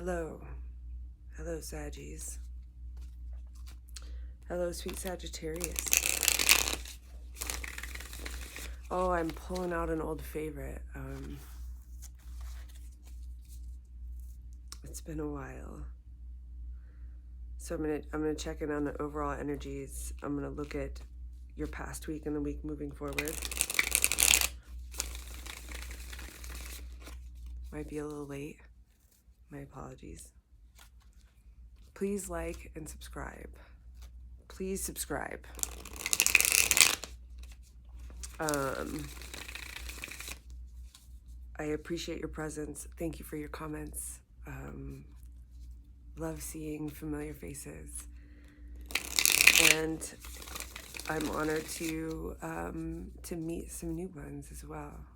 Hello. Hello, Saggies. Hello, sweet Sagittarius. Oh, I'm pulling out an old favorite. It's been a while. So I'm gonna check in on the overall energies. I'm gonna look at your past week and the week moving forward. Might be a little late. My apologies. Please like and subscribe. Please subscribe. I appreciate your presence. Thank you for your comments. Love seeing familiar faces. And I'm honored to meet some new ones as well.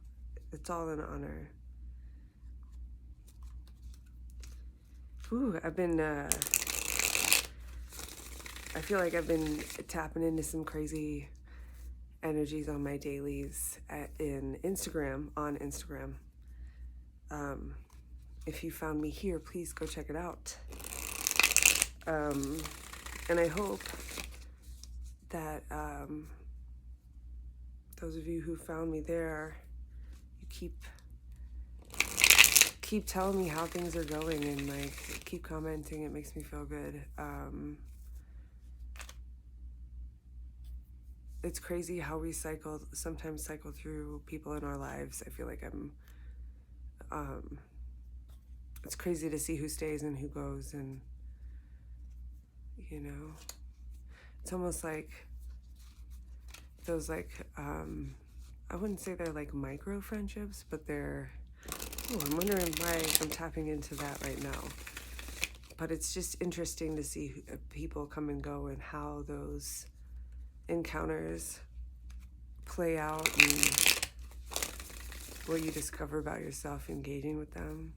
It's all an honor. Ooh, I feel like I've been tapping into some crazy energies on my dailies on Instagram. If you found me here, please go check it out. And I hope that those of you who found me there, you keep telling me how things are going and like keep commenting. It makes me feel good. It's crazy how we sometimes cycle through people in our lives. I feel like it's crazy to see who stays and who goes, and it's almost like those I wouldn't say they're like micro friendships, but I'm wondering why I'm tapping into that right now. But it's just interesting to see people come and go and how those encounters play out and what you discover about yourself engaging with them.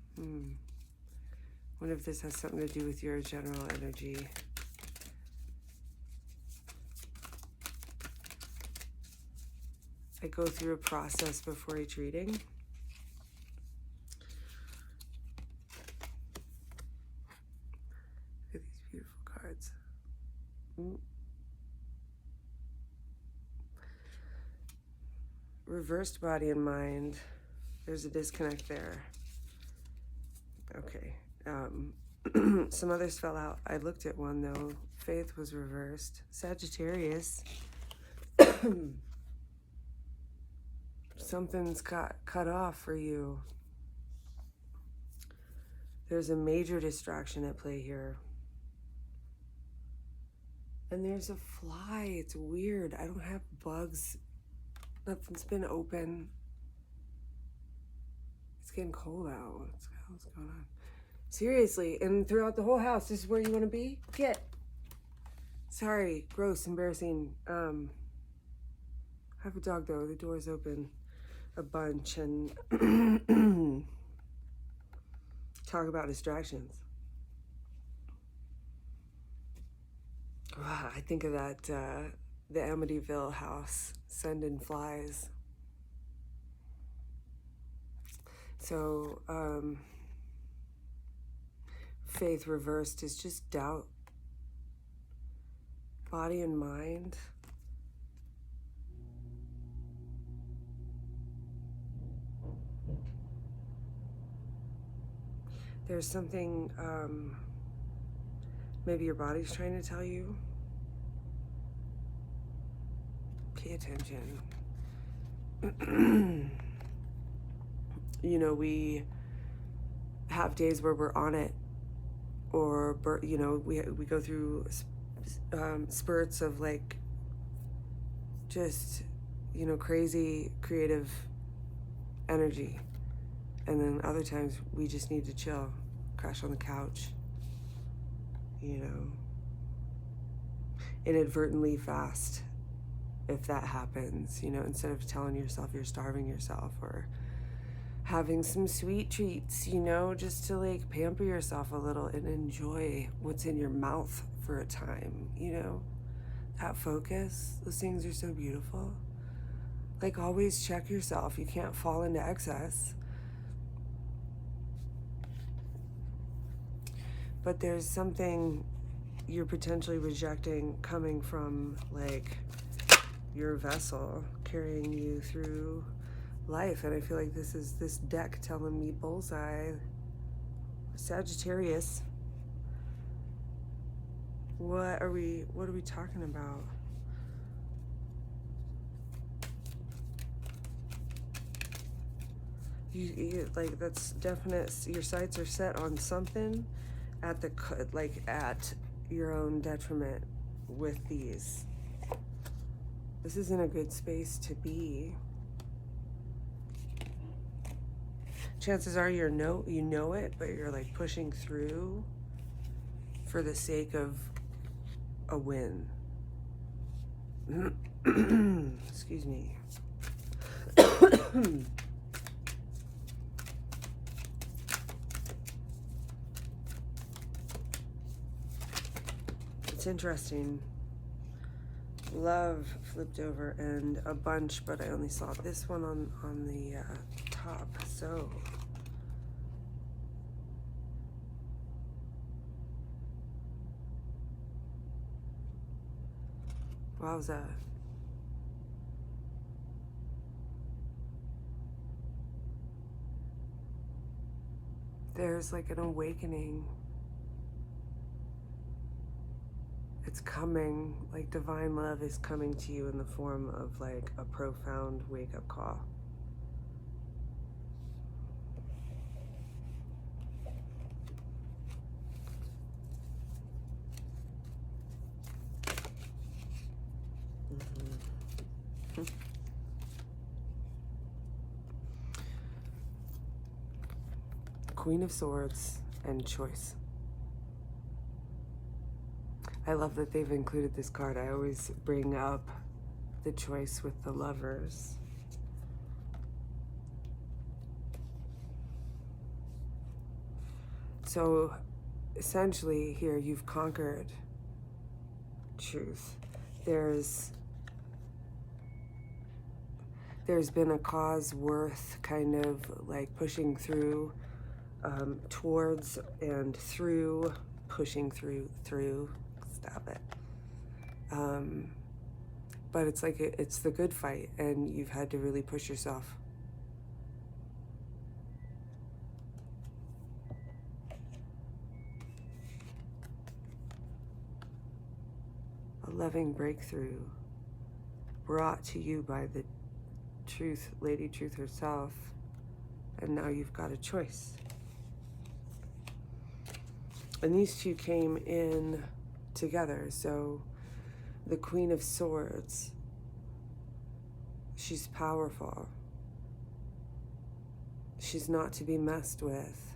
What if this has something to do with your general energy? I go through a process before each reading. Look at these beautiful cards. Reversed body and mind. There's a disconnect there. Okay. Some others fell out. I looked at one though. Faith was reversed. Sagittarius. Something's got cut off for you. There's a major distraction at play here. And there's a fly. It's weird. I don't have bugs. Nothing's been open. It's getting cold out. What's going on? Seriously, and throughout the whole house, this is where you want to be? Get. Sorry, gross, embarrassing. I have a dog though. The door's open a bunch, and talk about distractions. I think of that the Amityville house sending flies. So faith reversed is just doubt, body and mind. There's something maybe your body's trying to tell you. Pay attention. We have days where we're on it, or we go through spurts of like just crazy creative energy, and then other times we just need to chill, crash on the couch, inadvertently fast if that happens, instead of telling yourself you're starving yourself, or having some sweet treats, just to like pamper yourself a little and enjoy what's in your mouth for a time, that focus. Those things are so beautiful. Like, always check yourself. You can't fall into excess. but there's something you're potentially rejecting coming from like your vessel carrying you through life. And I feel like this is this deck telling me bullseye. Sagittarius. What are we talking about? You like, that's definite. Your sights are set on something at the like at your own detriment with these. This isn't a good space to be. Chances are you know it, but you're like pushing through for the sake of a win. Excuse me. It's interesting. Love flipped over and a bunch, but I only saw this one on the top. So wowza. There's like an awakening. It's coming, like divine love is coming to you in the form of like a profound wake-up call. Queen of Swords and choice. I love that they've included this card. I always bring up the choice with the Lovers. So essentially here you've conquered truth. There's been a cause worth kind of like pushing through, towards and through, pushing through, stop it. But it's like, it's the good fight and you've had to really push yourself. A loving breakthrough brought to you by the truth, Lady Truth herself. And now you've got a choice. And these two came in together. So the Queen of Swords, she's powerful. She's not to be messed with.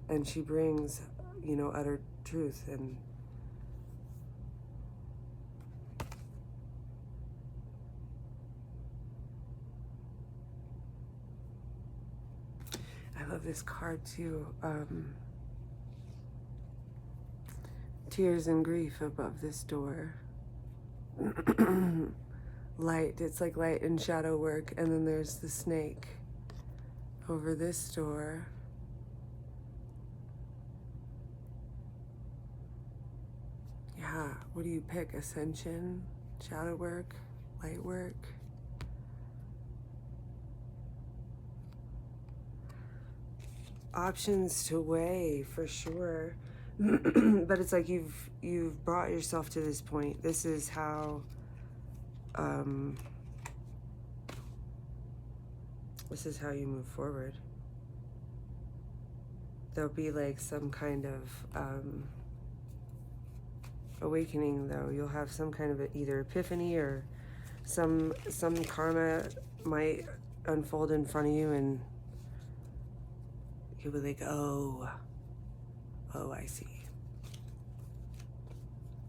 And she brings, you know, utter truth. And I love this card too. Tears and grief above this door. Light, it's like light and shadow work. And then there's the snake over this door. Yeah, what do you pick? Ascension, shadow work, light work? Options to weigh for sure. But it's like you've brought yourself to this point. This is how you move forward. There'll be like some kind of awakening though. You'll have some kind of either epiphany or some karma might unfold in front of you and you'll be like, oh, I see.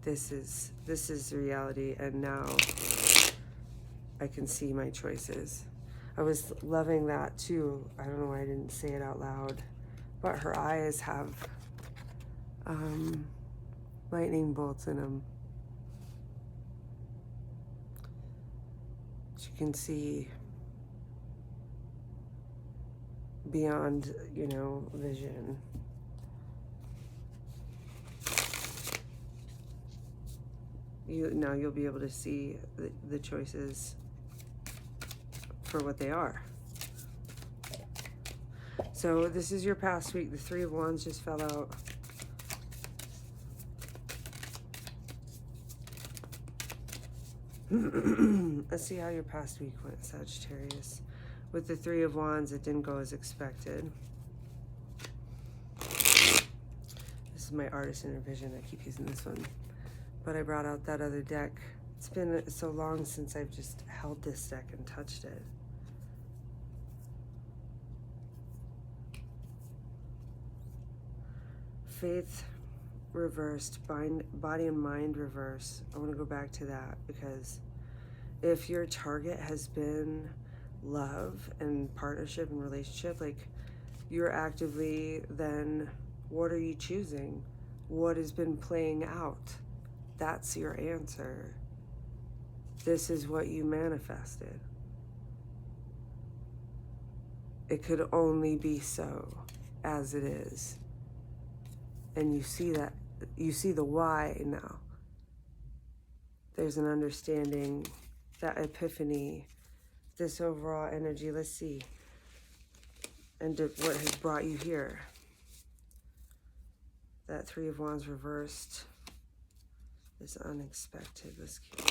This is reality, and now I can see my choices. I was loving that too. I don't know why I didn't say it out loud, but her eyes have lightning bolts in them. She can see beyond, you know, vision. Now you'll be able to see the choices for what they are. So this is your past week. The Three of Wands just fell out. Let's see how your past week went, Sagittarius. With the Three of Wands, it didn't go as expected. This is my artist inner vision. I keep using this one. But I brought out that other deck. It's been so long since I've just held this deck and touched it. Faith reversed, body and mind reverse. I want to go back to that, because if your target has been love and partnership and relationship, like, you're actively, then what are you choosing? What has been playing out? That's your answer. This is what you manifested. It could only be so as it is. And you see that, you see the why now. There's an understanding, that epiphany, this overall energy. Let's see. And what has brought you here. That Three of Wands reversed is unexpected. Let's keep going.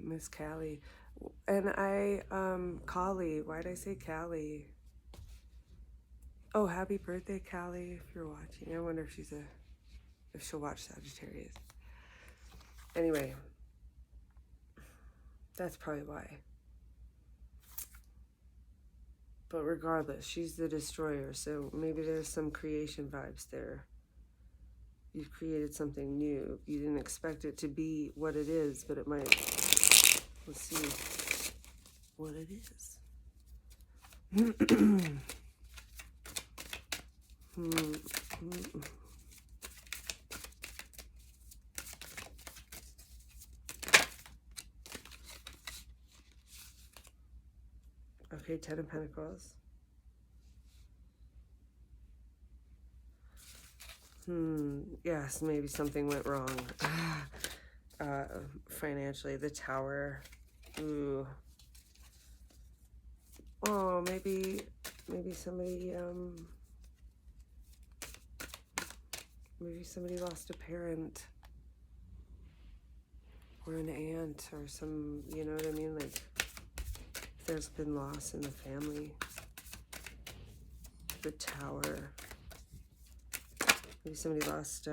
Miss Callie. And Callie, why did I say Callie? Oh, happy birthday, Callie, if you're watching. I wonder if if she'll watch Sagittarius. Anyway, that's probably why. But regardless, she's the destroyer, so maybe there's some creation vibes there. You've created something new. You didn't expect it to be what it is, but it might. Let's see what it is. Okay, Ten of Pentacles. Yes, maybe something went wrong. Financially, the Tower. Ooh. Oh, maybe somebody, maybe somebody lost a parent. Or an aunt, or some, you know what I mean? Like, there's been loss in the family. The Tower. Maybe somebody lost,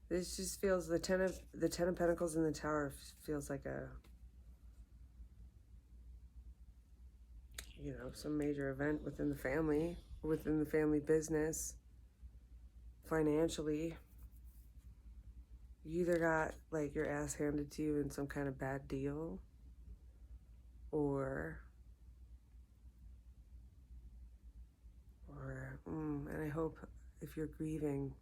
This just feels, the Ten of Pentacles in the Tower feels like a, you know, some major event within the family business, financially. You either got, like, your ass handed to you in some kind of bad deal, or and I hope, if you're grieving,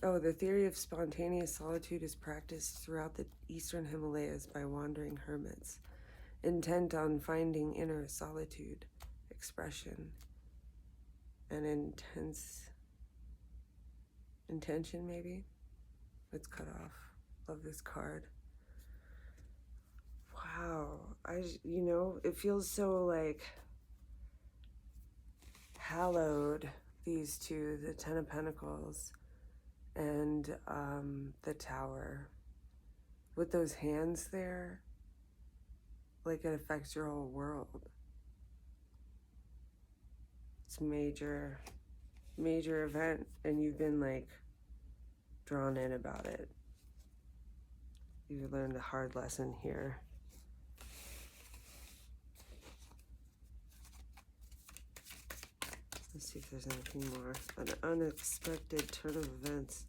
Oh, the theory of spontaneous solitude is practiced throughout the eastern Himalayas by wandering hermits, intent on finding inner solitude, expression, and intention, maybe? It's cut off. Love this card. Wow. You know, it feels so, like, hallowed, these two, the Ten of Pentacles and the Tower. With those hands there, like, it affects your whole world. It's major event, and you've been, like, drawn in about it. You learned a hard lesson here. Let's see if there's anything more. An unexpected turn of events.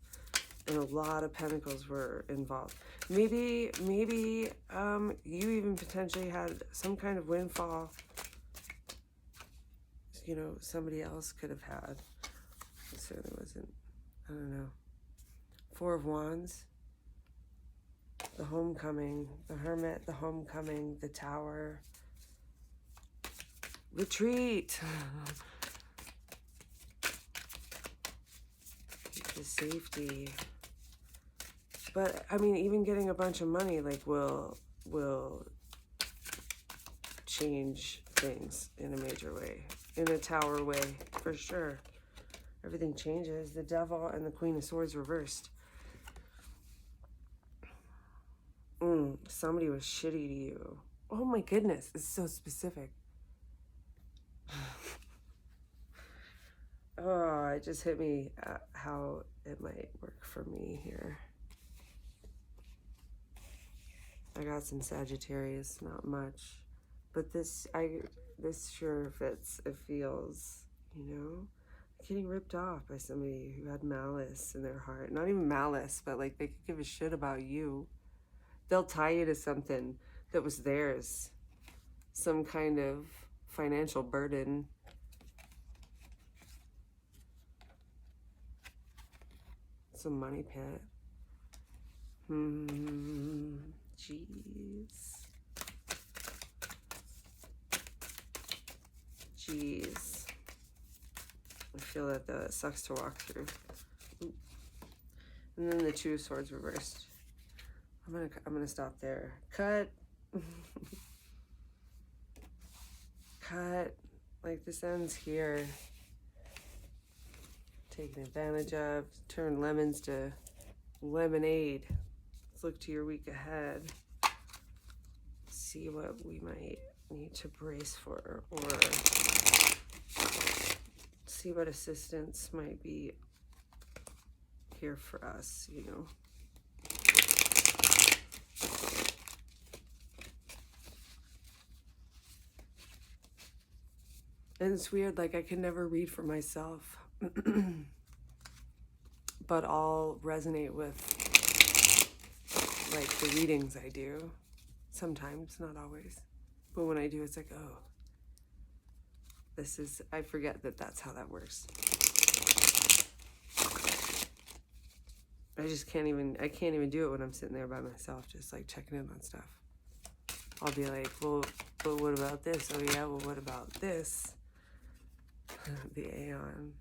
And a lot of pentacles were involved. Maybe you even potentially had some kind of windfall. You know, somebody else could have had. It certainly wasn't. I don't know. Four of Wands. The homecoming. The Hermit. The homecoming. The Tower. Retreat. The safety. But I mean, even getting a bunch of money like will change things in a major way, in a Tower way, for sure. Everything changes. The Devil and the Queen of Swords reversed. Somebody was shitty to you. Oh my goodness, it's so specific. Oh, it just hit me how it might work for me here. I got some Sagittarius, not much, but this sure fits. It feels, you know, getting ripped off by somebody who had malice in their heart. Not even malice, but like they could give a shit about you. They'll tie you to something that was theirs, some kind of financial burden. Some money pit. Jeez. I feel that sucks to walk through. And then the Two of Swords reversed. I'm gonna stop there. Cut. Cut. Like this ends here. Taken advantage of. Turn lemons to lemonade. Let's look to your week ahead. See what we might need to brace for, or see what assistance might be here for us, you know. And it's weird, like I can never read for myself, but I'll resonate with like the readings I do. Sometimes, not always. But when I do, it's like, oh, I forget that that's how that works. I can't even do it when I'm sitting there by myself, just like checking in on stuff. I'll be like, well, but what about this? Oh yeah, well, what about this? The Aeon.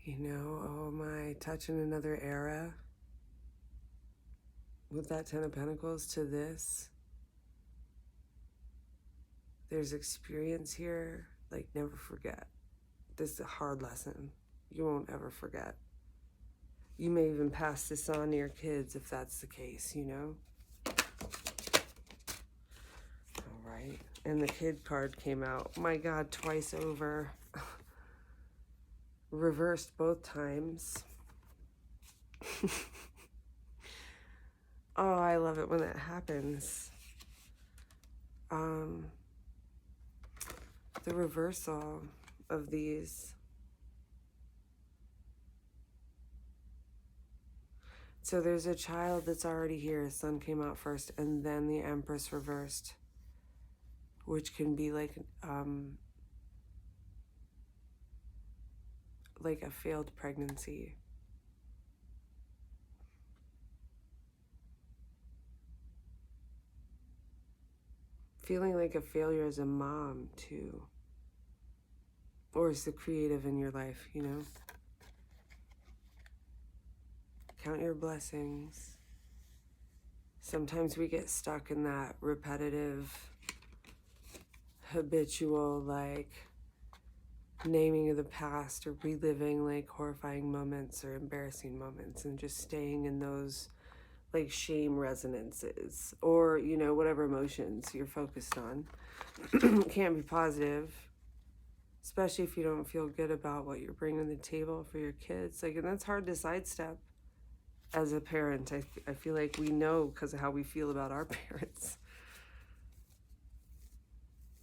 You know, oh, am I touching another era with that Ten of Pentacles to this? There's experience here, like never forget. This is a hard lesson. You won't ever forget. You may even pass this on to your kids if that's the case, you know? All right. And the kid card came out. My God, twice over. Reversed both times. Oh, I love it when that happens. The reversal of these. So there's a child that's already here. Sun came out first, and then the Empress reversed, which can be like a failed pregnancy. Feeling like a failure as a mom, too. Or as the creative in your life, you know? Count your blessings. Sometimes we get stuck in that repetitive, habitual, like, naming of the past or reliving, like, horrifying moments or embarrassing moments and just staying in those, like, shame resonances or, you know, whatever emotions you're focused on. Can't be positive, especially if you don't feel good about what you're bringing to the table for your kids. Like, and that's hard to sidestep. as a parent. I feel like we know because of how we feel about our parents.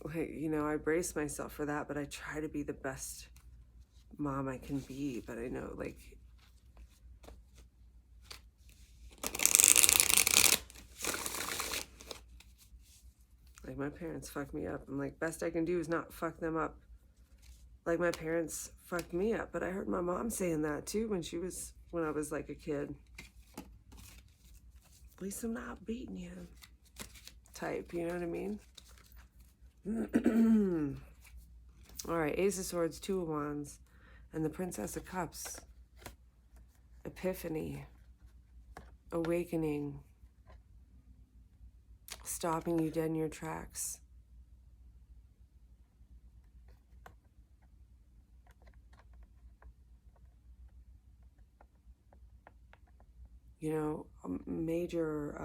Like, you know, I brace myself for that, but I try to be the best mom I can be. But I know, like, my parents fucked me up. I'm like, best I can do is not fuck them up like my parents fucked me up. But I heard my mom saying that too when I was like a kid. At least I'm not beating you type, you know what I mean? All right, Ace of Swords, Two of Wands, and the Princess of Cups. Epiphany, awakening, stopping you dead in your tracks. You know, a major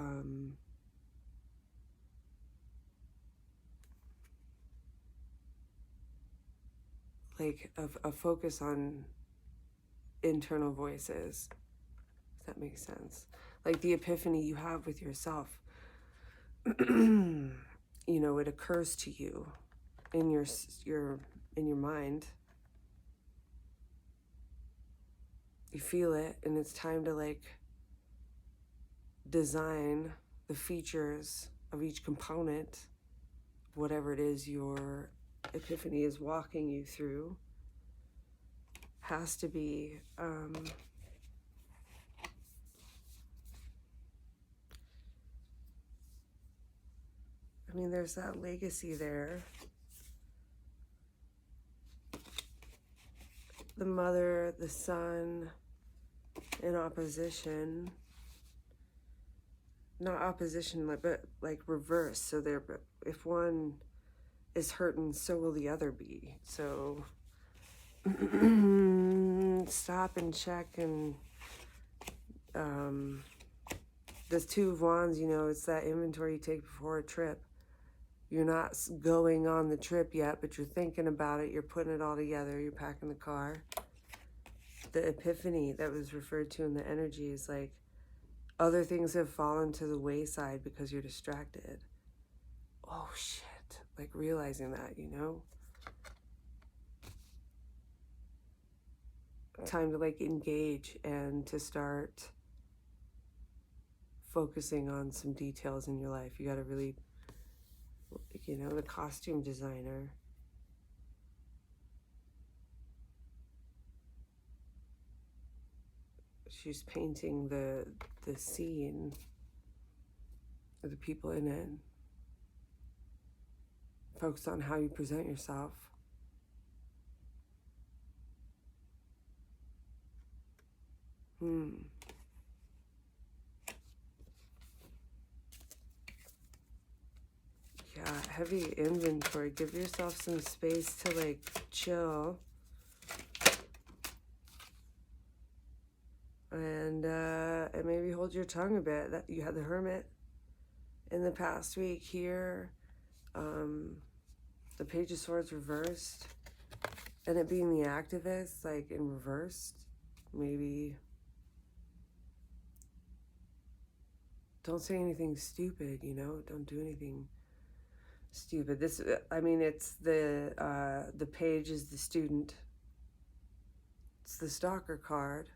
like a focus on internal voices, if that makes sense. Like the epiphany you have with yourself. You know, it occurs to you in your mind. You feel it, and it's time to like design the features of each component, whatever it is your epiphany is walking you through. Has to be I mean, there's that legacy there. The mother, the son in opposition. Not opposition, but like reverse. So there, if one is hurting, so will the other be. So stop and check. And this Two of Wands, you know, it's that inventory you take before a trip. You're not going on the trip yet, but you're thinking about it. You're putting it all together. You're packing the car. The epiphany that was referred to in the energy is like other things have fallen to the wayside because you're distracted. Oh, shit. Like realizing that, you know? Time to like engage and to start focusing on some details in your life. You got to really, you know, the costume designer. She's painting the scene of the people in it. Focus on how you present yourself. Yeah, heavy inventory. Give yourself some space to like chill. And maybe hold your tongue a bit. That you had the Hermit in the past week here. The Page of Swords reversed. And it being the activist, like in reversed. Maybe don't say anything stupid, you know? Don't do anything stupid. This, I mean, it's the Page is the student. It's the stalker card.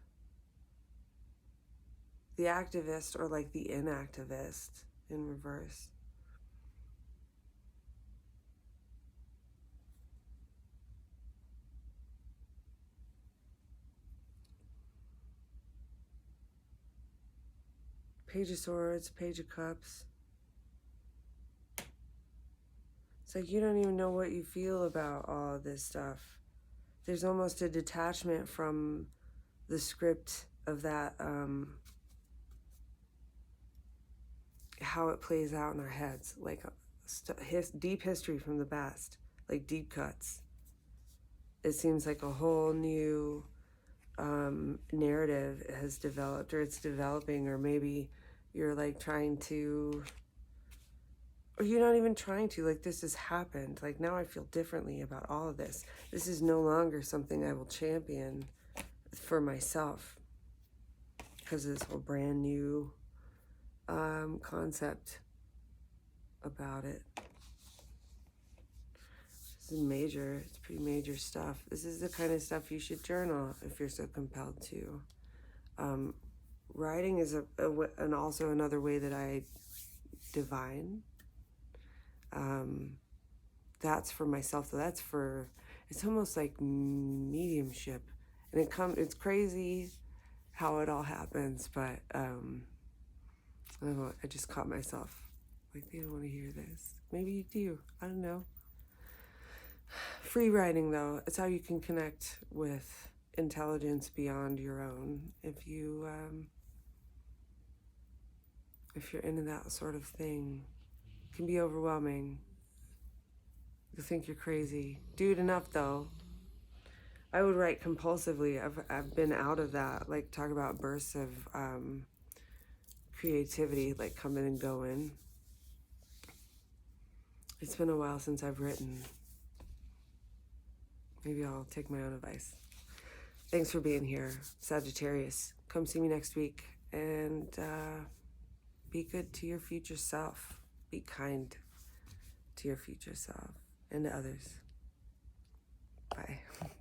The activist, or like the inactivist in reverse. Page of Swords, Page of Cups. It's like you don't even know what you feel about all of this stuff. There's almost a detachment from the script of that, how it plays out in our heads. Like deep history from the past, like deep cuts. It seems like a whole new narrative has developed, or it's developing, or maybe you're like trying to, or you're not even trying to, like this has happened. Like now I feel differently about all of this. This is no longer something I will champion for myself. because of this whole brand new concept about it. This is major. It's pretty major stuff. This is the kind of stuff you should journal if you're so compelled to. Writing is and also another way that I divine. That's for myself, though. That's for, it's almost like mediumship. And it's crazy how it all happens, but I don't know, I just caught myself like, they don't want to hear this. Maybe you do. I don't know. Free writing, though, it's how you can connect with intelligence beyond your own. If you're into that sort of thing, it can be overwhelming. You think you're crazy. Do it enough, though. I would write compulsively. I've been out of that. Like, talk about bursts of creativity, like coming and going. It's been a while since I've written. Maybe I'll take my own advice. Thanks for being here, Sagittarius. Come see me next week, and be good to your future self. Be kind to your future self and to others. Bye.